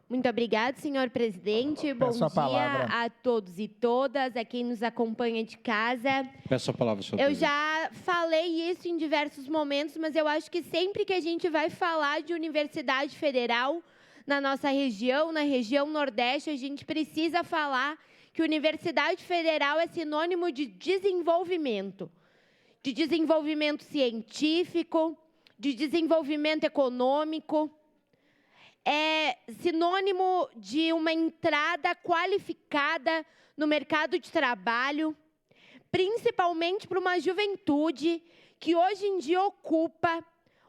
Muito obrigada, senhor presidente. Bom dia a todos e todas, a quem nos acompanha de casa. Peço a palavra, senhor Eu presidente. já falei isso em diversos momentos, mas eu acho que sempre que a gente vai falar de Universidade Federal na nossa região, na região Nordeste, a gente precisa falar que Universidade Federal é sinônimo de desenvolvimento científico, de desenvolvimento econômico, é sinônimo de uma entrada qualificada no mercado de trabalho, principalmente para uma juventude que hoje em dia ocupa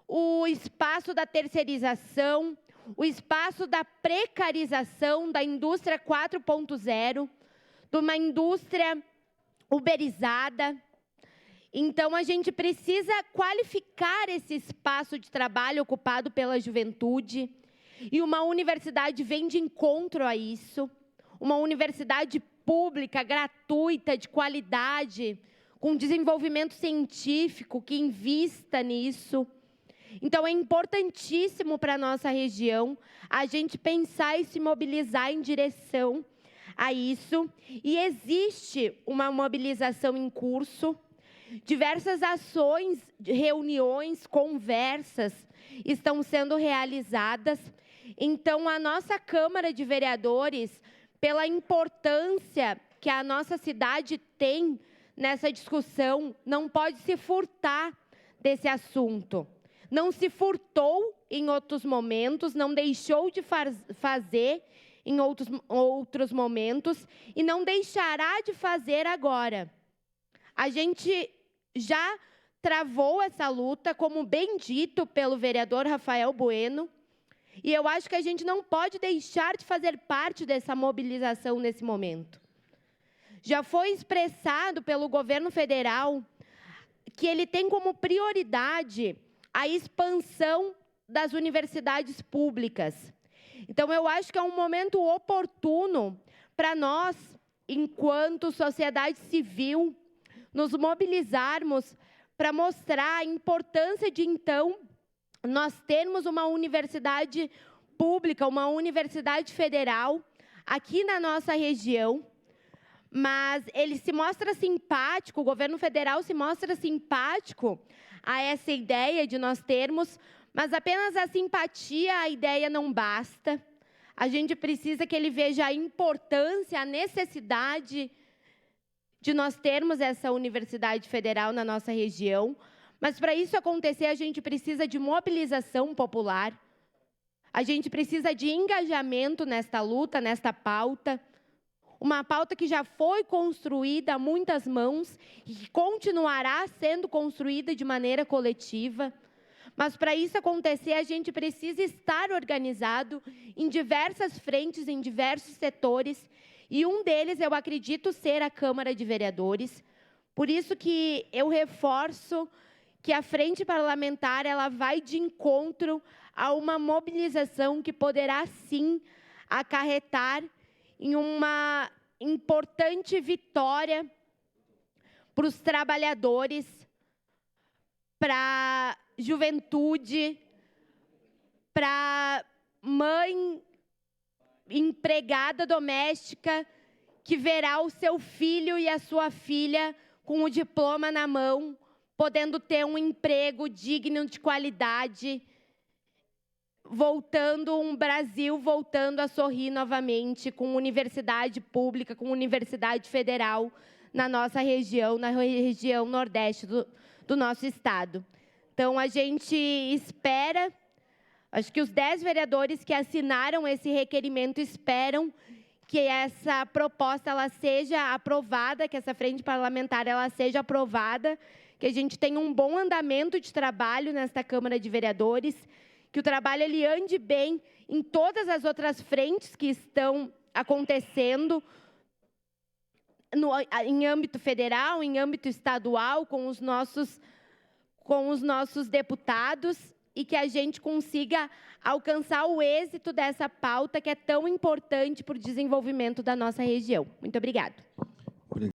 o espaço da terceirização, o espaço da precarização da indústria 4.0, de uma indústria uberizada. Então, a gente precisa qualificar esse espaço de trabalho ocupado pela juventude. E uma universidade vem de encontro a isso, uma universidade pública, gratuita, de qualidade, com desenvolvimento científico, que invista nisso. Então, é importantíssimo para a nossa região a gente pensar e se mobilizar em direção a isso. E existe uma mobilização em curso, diversas ações, reuniões, conversas estão sendo realizadas. Então, a nossa Câmara de Vereadores, pela importância que a nossa cidade tem nessa discussão, não pode se furtar desse assunto. Não se furtou em outros momentos, não deixou de fazer em outros momentos e não deixará de fazer agora. A gente já travou essa luta, como bem dito pelo vereador Rafael Bueno, e eu acho que a gente não pode deixar de fazer parte dessa mobilização nesse momento. Já foi expressado pelo governo federal que ele tem como prioridade a expansão das universidades públicas. Então, eu acho que é um momento oportuno para nós, enquanto sociedade civil, nos mobilizarmos para mostrar a importância de, então, nós termos uma universidade pública, uma universidade federal, aqui na nossa região, mas ele se mostra simpático, o governo federal se mostra simpático a essa ideia de nós termos, mas apenas a simpatia, a ideia não basta. A gente precisa que ele veja a importância, a necessidade de nós termos essa universidade federal na nossa região. Mas, para isso acontecer, a gente precisa de mobilização popular, a gente precisa de engajamento nesta luta, nesta pauta, uma pauta que já foi construída a muitas mãos e que continuará sendo construída de maneira coletiva. Mas, para isso acontecer, a gente precisa estar organizado em diversas frentes, em diversos setores, e um deles, eu acredito, ser a Câmara de Vereadores. Por isso que eu reforço que a frente parlamentar ela vai de encontro a uma mobilização que poderá, sim, acarretar em uma importante vitória para os trabalhadores, para a juventude, para a mãe empregada doméstica que verá o seu filho e a sua filha com o diploma na mão, podendo ter um emprego digno de qualidade, um Brasil voltando a sorrir novamente, com universidade pública, com universidade federal na nossa região, na região Nordeste do nosso estado. Então, a gente espera, acho que os 10 vereadores que assinaram esse requerimento esperam que essa proposta ela seja aprovada, que essa frente parlamentar ela seja aprovada, que a gente tenha um bom andamento de trabalho nesta Câmara de Vereadores, que o trabalho ele ande bem em todas as outras frentes que estão acontecendo em âmbito federal, em âmbito estadual, com os nossos deputados, e que a gente consiga alcançar o êxito dessa pauta que é tão importante para o desenvolvimento da nossa região. Muito obrigada.